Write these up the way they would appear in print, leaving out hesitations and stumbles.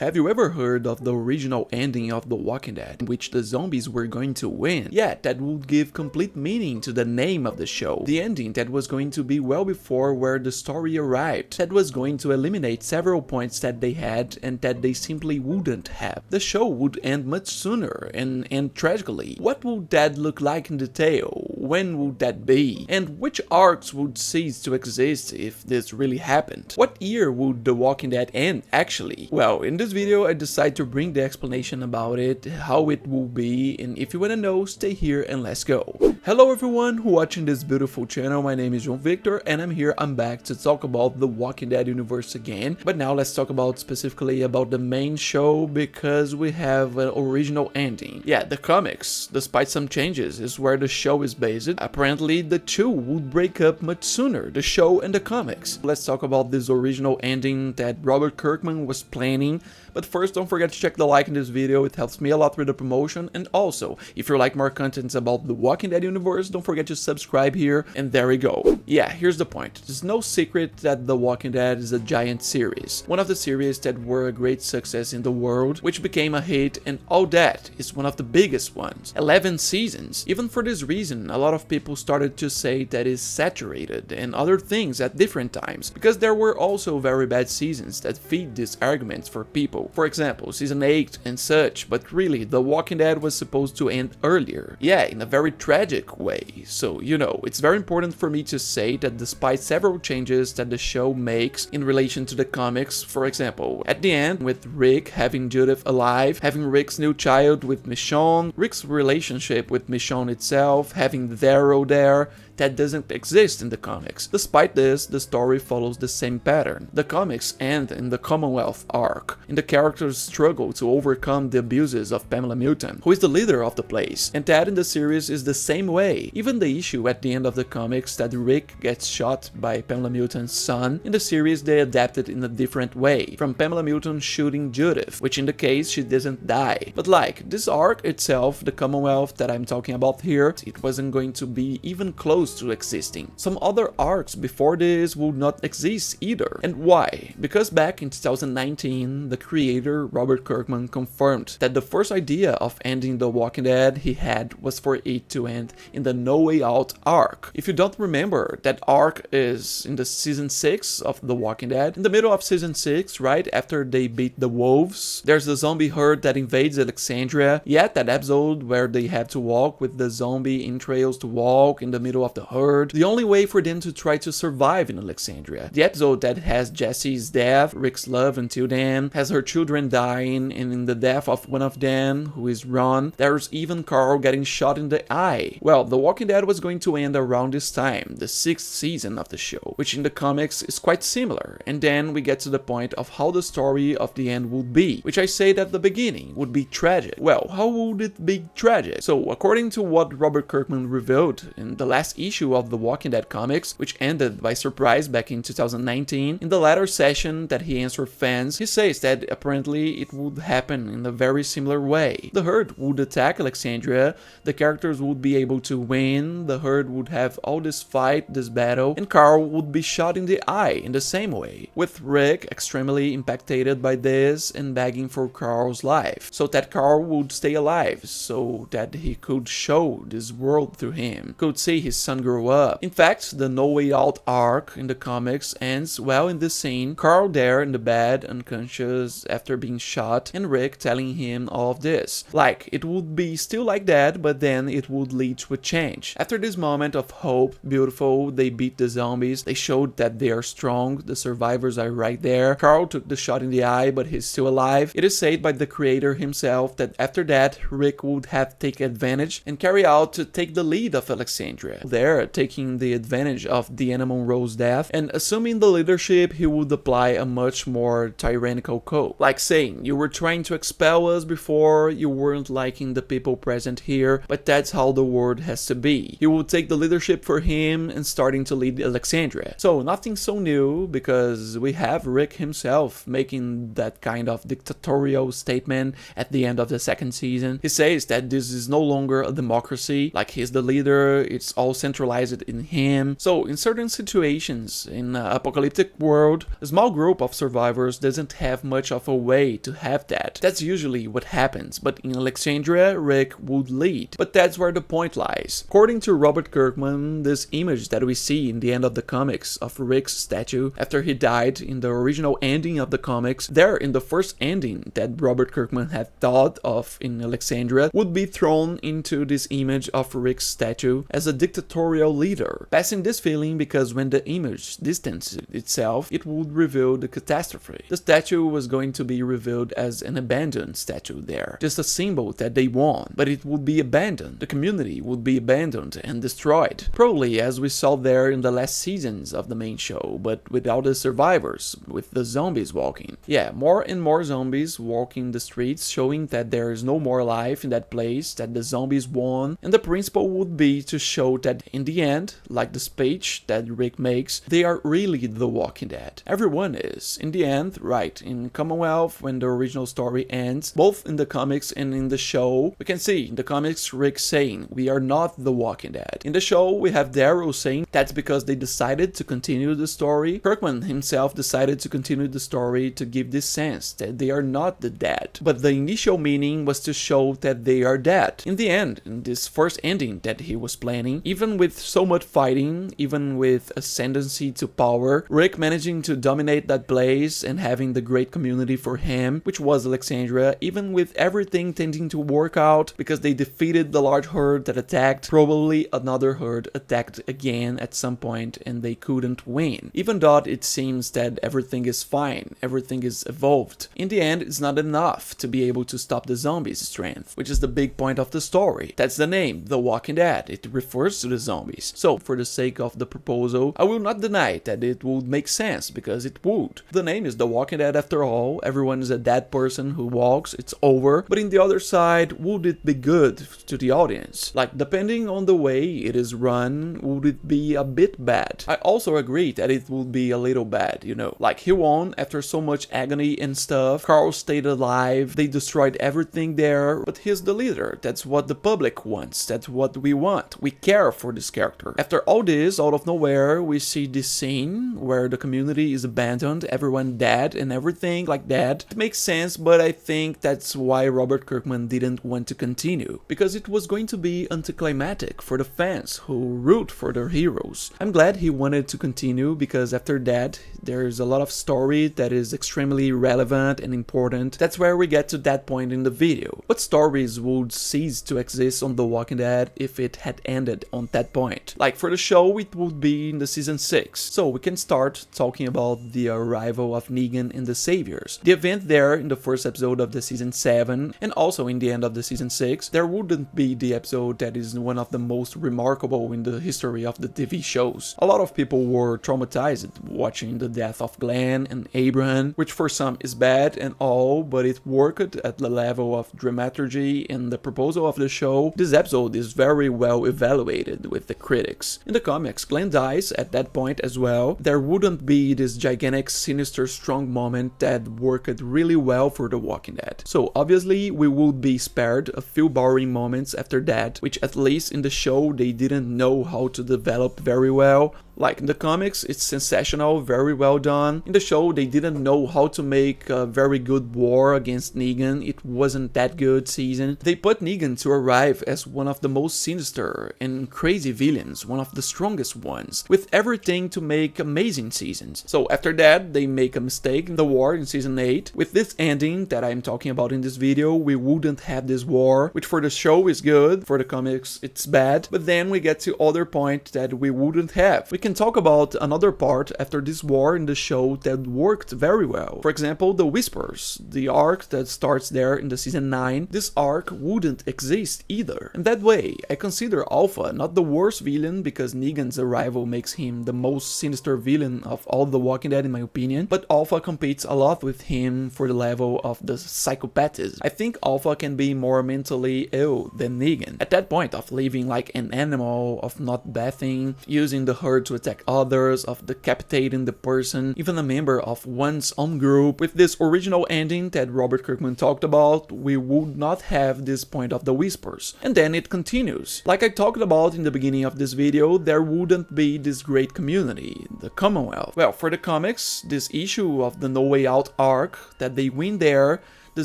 Have you ever heard of the original ending of The Walking Dead, in which the zombies were going to win? Yeah, that would give complete meaning to the name of the show. The ending that was going to be well before where the story arrived, that was going to eliminate several points that they had and that they simply wouldn't have. The show would end much sooner and end tragically. What would that look like in detail? When would that be? And which arcs would cease to exist if this really happened? What year would The Walking Dead end actually? Well, in this video I decided to bring the explanation about it, how it will be, and if you wanna know, stay here and let's go. Hello everyone who watching this beautiful channel, my name is João Victor and I'm back to talk about The Walking Dead universe again, but now let's talk about specifically about the main show because we have an original ending. Yeah, the comics, despite some changes, is where the show is based. Apparently the two would break up much sooner, the show and the comics. Let's talk about this original ending that Robert Kirkman was planning. But first, don't forget to check the like in this video, it helps me a lot with the promotion, and also, if you like more contents about the Walking Dead universe, don't forget to subscribe here, and there we go. Yeah, here's the point. It's no secret that The Walking Dead is a giant series. One of the series that were a great success in the world, which became a hit, and all that is one of the biggest ones. 11 seasons. Even for this reason, a lot of people started to say that it's saturated, and other things at different times, because there were also very bad seasons that feed these arguments for people. For example, season 8 and such, but really, The Walking Dead was supposed to end earlier. Yeah, in a very tragic way. So, you know, it's very important for me to say that despite several changes that the show makes in relation to the comics, for example, at the end, with Rick having Judith alive, having Rick's new child with Michonne, Rick's relationship with Michonne itself, having Daryl there, that doesn't exist in the comics. Despite this, the story follows the same pattern. The comics end in the Commonwealth arc, and the characters struggle to overcome the abuses of Pamela Milton, who is the leader of the place, and that in the series is the same way. Even the issue at the end of the comics that Rick gets shot by Pamela Milton's son, in the series they adapted in a different way, from Pamela Milton shooting Judith, which in the case she doesn't die. But like, this arc itself, the Commonwealth that I'm talking about here, it wasn't going to be even close to existing. Some other arcs before this would not exist either. And why? Because back in 2019, the creator Robert Kirkman confirmed that the first idea of ending The Walking Dead he had was for it to end in the No Way Out arc. If you don't remember, that arc is in the season 6 of The Walking Dead. In the middle of season 6, right after they beat the wolves, there's the zombie herd that invades Alexandria. Yet that episode where they have to walk with the zombie entrails to walk in the middle of the herd, the only way for them to try to survive in Alexandria. The episode that has Jesse's death, Rick's love until then, has her children dying, and in the death of one of them, who is Ron, there's even Carl getting shot in the eye. Well, The Walking Dead was going to end around this time, the 6th season of the show, which in the comics is quite similar, and then we get to the point of how the story of the end would be, which I said at the beginning would be tragic. Well, how would it be tragic? So, according to what Robert Kirkman revealed in the last issue of The Walking Dead comics, which ended by surprise back in 2019, in the latter session that he answered fans, he says that apparently it would happen in a very similar way. The herd would attack Alexandria, the characters would be able to win, the herd would have all this fight, this battle, and Carl would be shot in the eye in the same way, with Rick extremely impacted by this and begging for Carl's life, so that Carl would stay alive, so that he could show this world through him, could see his son grow up. In fact, the No Way Out arc in the comics ends well in this scene, Carl there in the bed, unconscious after being shot, and Rick telling him all of this. Like, it would be still like that, but then it would lead to a change. After this moment of hope, beautiful, they beat the zombies, they showed that they are strong, the survivors are right there. Carl took the shot in the eye, but he's still alive. It is said by the creator himself that after that, Rick would have taken advantage and carry out to take the lead of Alexandria. There, taking the advantage of Deanna Monroe's death, and assuming the leadership, he would apply a much more tyrannical code. Like saying, you were trying to expel us before, you weren't liking the people present here, but that's how the world has to be. He would take the leadership for him and starting to lead Alexandria. So nothing so new, because we have Rick himself making that kind of dictatorial statement at the end of the 2nd season. He says that this is no longer a democracy, like he's the leader, it's all centralized in him. So in certain situations in an apocalyptic world, a small group of survivors doesn't have much of a way to have that. That's usually what happens, but in Alexandria, Rick would lead. But that's where the point lies. According to Robert Kirkman, this image that we see in the end of the comics of Rick's statue after he died in the original ending of the comics, there in the first ending that Robert Kirkman had thought of in Alexandria, would be thrown into this image of Rick's statue as a dictatorial leader, passing this feeling because when the image distanced itself, it would reveal the catastrophe. The statue was going to be revealed as an abandoned statue there, just a symbol that they won, but it would be abandoned. The community would be abandoned and destroyed, probably as we saw there in the last seasons of the main show, but without the survivors, with the zombies walking. Yeah, more and more zombies walking the streets, showing that there is no more life in that place, that the zombies won, and the principle would be to show that in the end, like the speech that Rick makes, they are really the Walking Dead. Everyone is. In the end, right, in Commonwealth, when the original story ends, both in the comics and in the show, we can see in the comics Rick saying, we are not the Walking Dead. In the show, we have Daryl saying that's because they decided to continue the story. Kirkman himself decided to continue the story to give this sense that they are not the dead. But the initial meaning was to show that they are dead. In the end, in this first ending that he was planning, even with so much fighting, even with ascendancy to power, Rick managing to dominate that place and having the great community for him, which was Alexandria, even with everything tending to work out because they defeated the large herd that attacked, probably another herd attacked again at some point and they couldn't win. Even though it seems that everything is fine, everything is evolved, in the end it's not enough to be able to stop the zombies' strength, which is the big point of the story. That's the name, The Walking Dead. It refers to the zombies. So for the sake of the proposal, I will not deny that it would make sense, because it would. The name is The Walking Dead after all, everyone is a dead person who walks, it's over, but in the other side, would it be good to the audience? Like, depending on the way it is run, would it be a bit bad? I also agree that it would be a little bad, you know. Like, he won after so much agony and stuff, Carl stayed alive, they destroyed everything there, but he's the leader. That's what the public wants, that's what we want. We care for this character. After all this, out of nowhere, we see this scene where the community is abandoned, everyone dead and everything like that. It makes sense, but I think that's why Robert Kirkman didn't want to continue, because it was going to be anticlimactic for the fans who root for their heroes. I'm glad he wanted to continue, because after that, there's a lot of story that is extremely relevant and important. That's where we get to that point in the video. What stories would cease to exist on The Walking Dead if it had ended on that point? Like, for the show, it would be in the season 6. So we can start talking about the arrival of Negan and the Saviors. The event there in the first episode of the season 7, and also in the end of the season 6, there wouldn't be the episode that is one of the most remarkable in the history of the TV shows. A lot of people were traumatized watching the death of Glenn and Abraham, which for some is bad and all, but it worked at the level of dramaturgy and the proposal of the show. This episode is very well evaluated with the critics. In the comics, Glenn dies at that point as well. There wouldn't be this gigantic, sinister, strong moment that worked really well for The Walking Dead. So obviously we would be spared a few boring moments after that, which at least in the show they didn't know how to develop very well. Like in the comics, it's sensational, very well done. In the show, they didn't know how to make a very good war against Negan. It wasn't that good season. They put Negan to arrive as one of the most sinister and crazy villains, one of the strongest ones, with everything to make amazing seasons. So after that, they make a mistake in the war in season 8. With this ending that I'm talking about in this video, we wouldn't have this war, which for the show is good, for the comics it's bad. But then we get to other point that we wouldn't have. We can talk about another part after this war in the show that worked very well. For example, the Whispers, the arc that starts there in the season 9, this arc wouldn't exist either. And that way, I consider Alpha not the worst villain, because Negan's arrival makes him the most sinister villain of all The Walking Dead in my opinion, but Alpha competes a lot with him for the level of the psychopathism. I think Alpha can be more mentally ill than Negan. At that point of living like an animal, of not bathing, using the herd to attack others, of decapitating the person, even a member of one's own group. With this original ending that Robert Kirkman talked about, we would not have this point of the whispers. And then it continues. Like I talked about in the beginning of this video, there wouldn't be this great community, the Commonwealth. Well, for the comics, this issue of the No Way Out arc, that they win there, the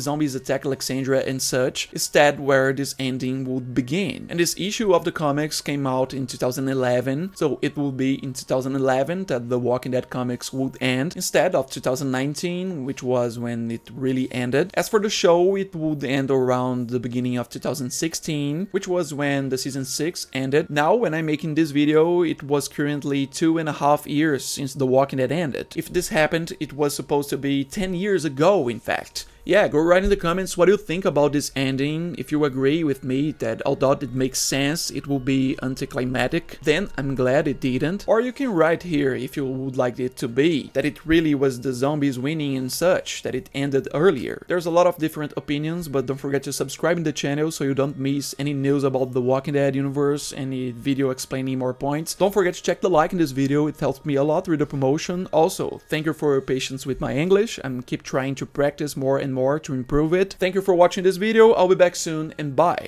zombies attack Alexandria and such, is that where this ending would begin. And this issue of the comics came out in 2011, so it will be in 2011 that the Walking Dead comics would end, instead of 2019, which was when it really ended. As for the show, it would end around the beginning of 2016, which was when the season 6 ended. Now, when I'm making this video, it was currently 2.5 years since The Walking Dead ended. If this happened, it was supposed to be 10 years ago, in fact. Yeah, go write in the comments what you think about this ending. If you agree with me that although it makes sense, it will be anticlimactic, then I'm glad it didn't. Or you can write here if you would like it to be, that it really was the zombies winning and such, that it ended earlier. There's a lot of different opinions, but don't forget to subscribe in the channel so you don't miss any news about the Walking Dead universe, any video explaining more points. Don't forget to check the like in this video, it helps me a lot with the promotion. Also, thank you for your patience with my English. I'm keep trying to practice more and more to improve it. Thank you for watching this video, I'll be back soon, and bye!